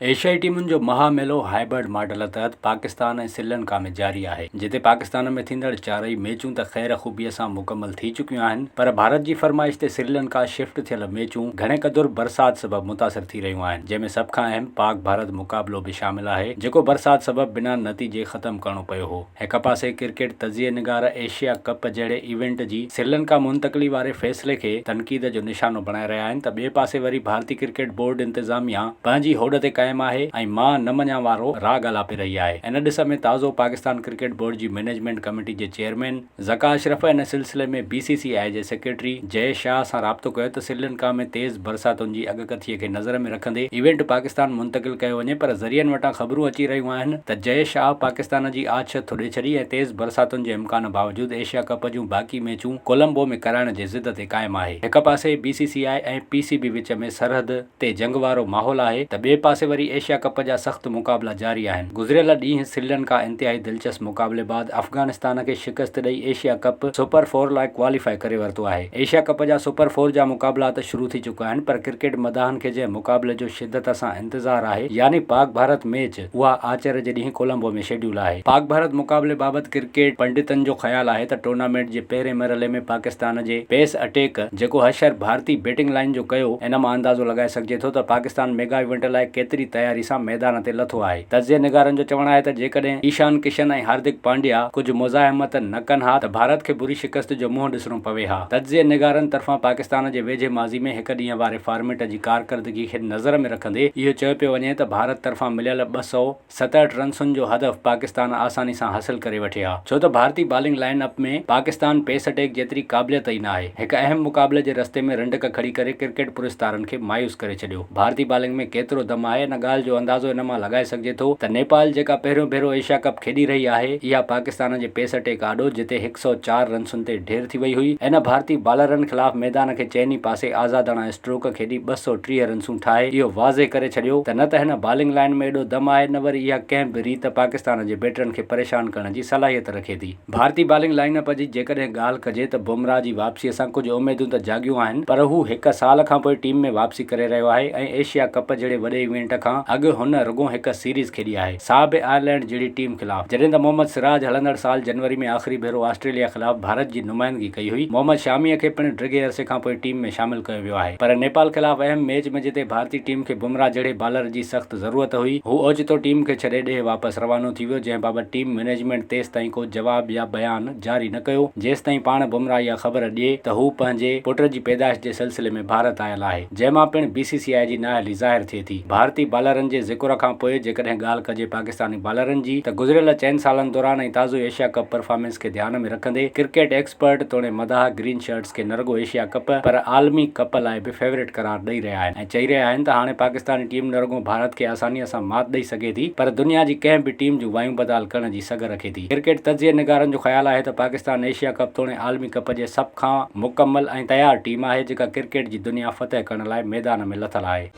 एशियाई टीमुनि जो महामेलो हाइब्रिड मॉडल तहत पाकिस्तान ऐं श्रीलंका में जारी आहे, जिते पाकिस्तान में थींदड़ चारई मैचूं त ख़ैर ख़ूबीअ सां मुकमल थी चुकियूं आहिनि, पर भारत जी फरमाइश ते श्रीलंका शिफ्ट थियल मैचूं घणे क़दुरु बरसात सबबि मुतासिर थी रहियूं आहिनि, जंहिंमें सभ खां अहम पाक भारत मुक़ाबलो बि शामिल आहे, जेको बरसात सबबि बिना नतीजे ख़तमु करणो पियो हो। हिक पासे क्रिकेट तजिए निगार एशिया कप जहिड़े इवेंट जी श्रीलंका मुंतक़िली वारे फ़ैसिले खे तनक़ीद जो निशानो बणाए रहिया आहिनि, त ॿिए पासे वरी भारतीय क्रिकेट बोर्ड इंतज़ामिया पंहिंजी होड़ ते क़ाइम आहे ऐं मां न मञा वारो राग अलापे रही आहे। इन ॾिस में ताज़ो पाकिस्तान क्रिकेट बोर्ड जी मैनेजमेंट कमेटी जे चेयरमैन ज़का अशरफ इन सिलसिले में BCCI जे सेक्रेटरी जय शाह सां राब्तो कयो त श्रीलंका में तेज़ बरसातुनि जी अॻकथीअ खे नज़र में रखंदे इवेंट पाकिस्तान मुंतक़िल कयो वञे, पर ज़रियनि वटां ख़बरूं अची रहियूं आहिनि त जय शाह पाकिस्तान जी आछ थोड़े छॾी ऐं तेज़ बरसातुनि जे इम्कान बावजूदि एशिया कप जूं बाक़ी मैचूं कोलंबो में कराइण जे ज़िद ते क़ाइमु आहे। हिक पासे BCCI ऐं PCB विच में सरहद ते जंग वारो माहौल आहे, त ॿिए पासे वरी एशिया कप जा सख़्त मुक़ाबला जारी आहिनि। गुज़िरियल ॾींहुं श्रीलंका इंतहाई दिलचस्प मुक़ाबले बाद अफ़गानिस्तान खे शिकस्त ॾेई एशिया कप सुपर 4 लाइ क्वालिफाई करे वरितो आहे। एशिया कप जा सुपर 4 जा मुक़ाबला त शुरू थी चुका आहिनि, पर क्रिकेट मदाहन खे जंहिं मुक़ाबले जो शिदत सां इंतज़ार आहे, यानी पाक भारत मैच, उहा आचर जे ॾींहुं कोलंबो में शेड्यूल आहे। पाक भारत मुक़ाबले बाबति क्रिकेट पंडितनि जो ख़्याल आहे त टूर्नामेंट जे पहिरें मरहले में पाकिस्तान जे पेस अटैक जेको हशर भारती बैटिंग लाइन जो कयो, इन मां अंदाज़ो लॻाए सघिजे थो त पाकिस्तान मेगा इवेंट लाइ केतिरी तयारी सां मैदान ते लथो आहे। तजिए निगारनि जो चवणु आहे त जेकॾहिं ईशान किशन ऐं हार्दिक पांड्या कुझु मुज़ाहिमत न कनि हा त भारत खे बुरी शिकस्त जो मुंहुं ॾिसणो पवे हा। तजिए निगारनि तरफ़ां पाकिस्तान जे वेझे माज़ी में हिक ॾींहं वारे फॉर्मेट जी कारकर्दगी खे नज़र में रखंदे इहो चयो पियो वञे त भारत तरफ़ां मिलियल 267 रन्सुनि जो हदफ़ पाकिस्तान आसानी सां हासिल करे वठे हा, छो त भारतीय बॉलिंग लाइन अप में पाकिस्तान पेस अटैक जेतिरी क़ाबिलियत ई न आहे। हिक अहम मुक़ाबले जे रस्ते में रंडक खड़ी करे क्रिकेट पुरस्तारनि खे मायूस करे छॾियो। भारतीय बॉलिंग में केतिरो दम आहे, इन ॻाल्हि जो अंदाज़ो इन मां लॻाए सघिजे थो त नेपाल जेका पहिरियों भेरो एशिया कप खेॾी रही आहे, इहा पाकिस्तान जे पेस अटैक आॾो जिते 104 रन्सुनि ते ढेर थी वई हुई, इन भारतीय बॉलरनि ख़िलाफ़ मैदान खे चइनी पासे आज़ादाणा स्ट्रोक खेॾी 230 रन्सूं ठाहे इहो वाज़े करे छॾियो त न त हिन बॉलिंग लाइन में एॾो दम आहे, न वरी इहा कंहिं बि रीत पाकिस्तान जे बैटरनि खे परेशान करण जी सलाहियत रखे थी। भारतीय बॉलिंग लाइनअप जी जेकॾहिं ॻाल्हि कजे त बुमराह जी वापसीअ सां कुझु उमेदूं त जागियूं आहिनि, पर हू हिक साल खां पोइ टीम में वापसी करे रहियो आहे ऐं एशिया कप जहिड़े वॾे इवेंट खां अॻु हुन रुॻो हिक सीरीज़ खेॾी आहे, साबिक़ आयरलैंड जहिड़ी टीम ख़िलाफ़, जॾहिं त मोहम्मद सिराज हलंदड़ साल जनवरी में आख़िरी भेरो ऑस्ट्रेलिया ख़िलाफ़ भारत जी नुमाइंदगी कई हुई। मोहम्मद शामीअ खे पिणु डिघे अरसे खां पोइ टीम में शामिल कयो वियो आहे, पर नेपाल ख़िलाफ़ अहम मैच में जिते भारतीय टीम खे बुमराह जहिड़े बॉलर जी सख़्त ज़रूरत हुई, हू ओचितो टीम खे छॾे ॾे वापसि रवानो थी वियो, जंहिं बाबति टीम मैनेजमेंट तेसि ताईं को जवाब या बयान जारी न कयो जेसि ताईं पाण बुमराह इहा ख़बर ॾिए त हू पंहिंजे पुट जी पैदाइश जे सिलसिले में भारत आयल आहे, जंहिंमां पिणु BCCI जी नाअहली ज़ाहिर थिए थी। भारतीय बॉलरनि जे ज़िक्र खां पोइ जेकॾहिं ॻाल्हि कजे पाकिस्तानी बॉलरनि जी, त गुज़िरियल 4 सालनि दौरान ऐं ताज़ो एशिया कप परफॉर्मेंस खे ध्यान में रखंदे क्रिकेट एक्सपर्ट तोड़े मदाह ग्रीन शर्ट्स खे न रुॻो एशिया कप पर आलमी कप लाइ बि फेवरेट करार ॾेई रहिया आहिनि ऐं चई रहिया आहिनि त हाणे पाकिस्तानी टीम न रुॻो भारत खे आसानीअ सां मात ॾेई सघे थी, पर दुनिया जी कंहिं बि टीम जूं वायूं बदाल करण जी सघ रखे थी। क्रिकेट तजिए निगारनि जो ख़्याल आहे त पाकिस्तान एशिया कप तोड़े आलमी कप जे सभ खां मुकमल ऐं तयारु टीम आहे, जेका क्रिकेट जी दुनिया फतह करण लाइ मैदान में लथल आहे।